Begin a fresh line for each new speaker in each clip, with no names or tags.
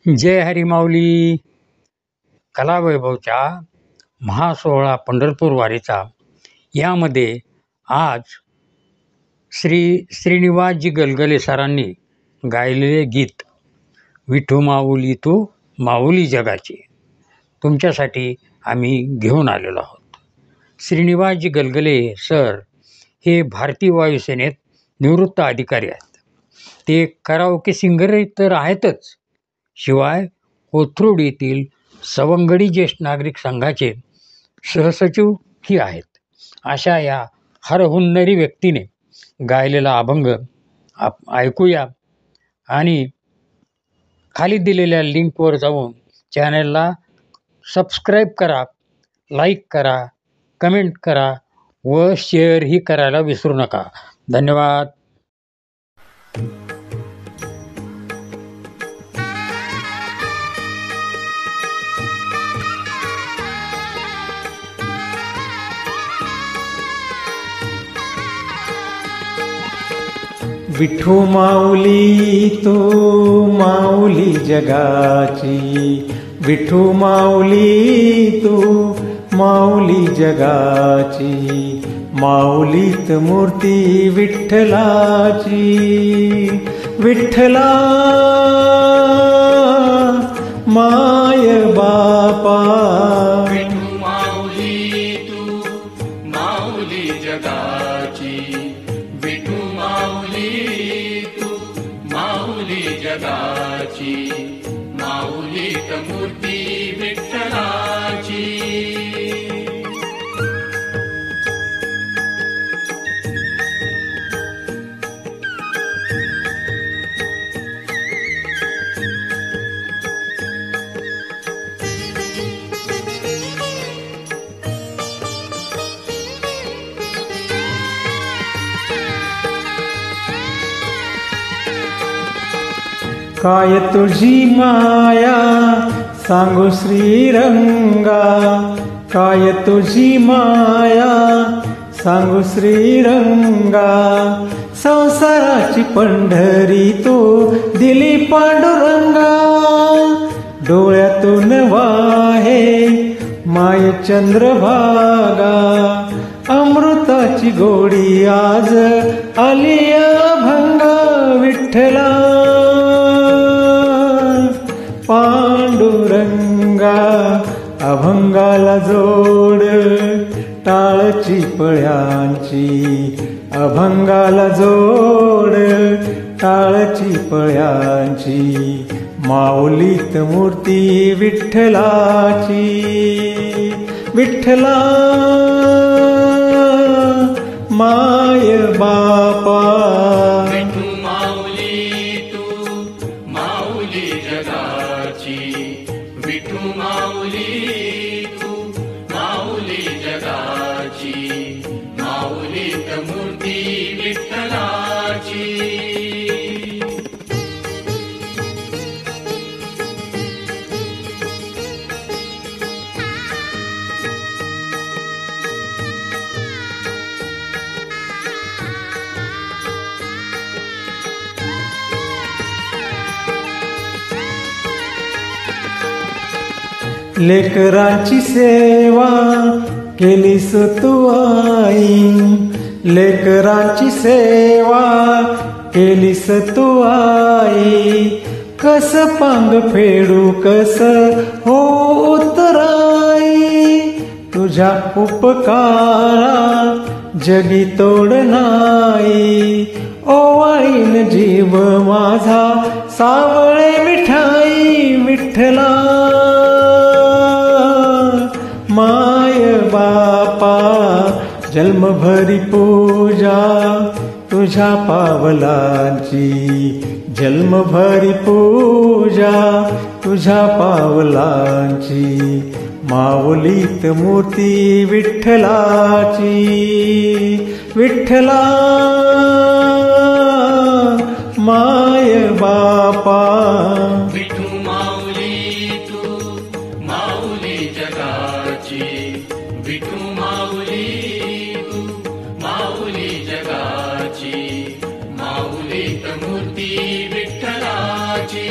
जय हरी माऊली. कलावैभवच्या महासोहळा पंढरपूर वारीचा यामध्ये आज श्रीनिवासजी गलगले सरांनी गायलेले गीत विठू माऊली तू माऊली जगाची तुमच्यासाठी आम्ही घेऊन आलेलो आहोत. श्रीनिवासजी गलगले सर हे भारतीय वायुसेनेत निवृत्त अधिकारी आहेत. ते कराओके सिंगर तर आहेतच, शिवाय कोथरूड येथील सवंगडी ज्येष्ठ नागरिक संघाचे सहसचिव ही आहेत. अशा या हरहुन्नरी व्यक्तीने गायलेला अभंग ऐकूया आणि खाली दिलेल्या लिंकवर जाऊन चॅनलला सबस्क्राईब करा, लाईक करा, कमेंट करा व शेअरही करायला विसरू नका. धन्यवाद.
विठू माऊली तू माऊली जगाची, विठू माऊली तू माऊली जगाची, माऊलीत मूर्ती विठ्ठलाची. विठ्ठला माय बापा,
विठू माऊली तू माऊली जगाची, विठू माऊली तू माऊली जगाची, माऊलीत मूर्ती विठ्ठलाची.
काय तुझी माया सांगू श्रीरंगा, काय तुझी माया सांगू श्रीरंगा, संसाराची पंढरी तू दिली पांडुरंगा. डोळ्यातून वाहे माय चंद्रभागा, अमृताची गोडी आज आली अभंगा. विठ्ठला पांडुरंगा, अभंगाला जोड टाळची पळ्यांची, अभंगाला जोड टाळची पळ्यांची, माऊलीत मूर्ती विठ्ठलाची. विठ्ठला माय बापा,
विठू माऊली तू माऊली जगाची, विठू माऊली तू माऊली जगाची, माऊलीत मूर्ती विठ्ठलाची.
लेकरांची सेवा केलीस तू आई, लेकरांची सेवा केलीस तू आई, कस पांग फेडू कस हो उतराई. तुझ्या उपकारा जगी तोड नाही, ओवाळीन जीव माझा सावळे मिठाई. विठ्ठला माय बापा, जन्मभरी पूजा तुझ्या पावलांची, जन्मभरी पूजा तुझ्या पावलांची, माऊलीत मूर्ती विठ्ठलाची. विठ्ठला माय बापा,
विठू माऊली तू माऊली जगाची, विठू माऊली तू माऊली जगाची, माऊलीत मूर्ती विठ्ठलाची.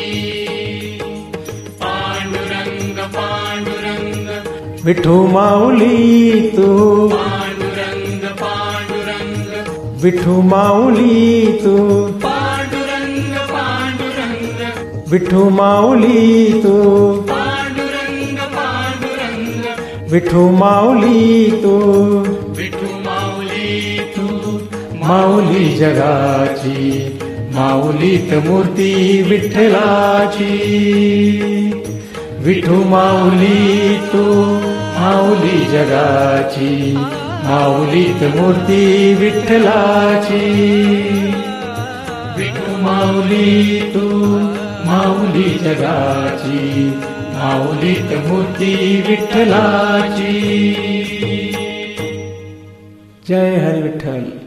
विठू माऊली तू
पांडुरंग पांडुरंग
विठू माऊली तू
पांडुरंग पांडुरंग
विठू माऊली तू
पांडुरंग पांडुरंग
विठू माऊली तू
विठू माऊली तू
माऊली जगाची माऊलीत मूर्ती विठ्ठलाची विठू माऊली तू माऊली जगाची माऊलीत मूर्ती विठ्ठलाची विठू माऊली तू माऊली जगाची माऊलीत मूर्ती विठ्ठलाची. जय हरी विठ्ठल.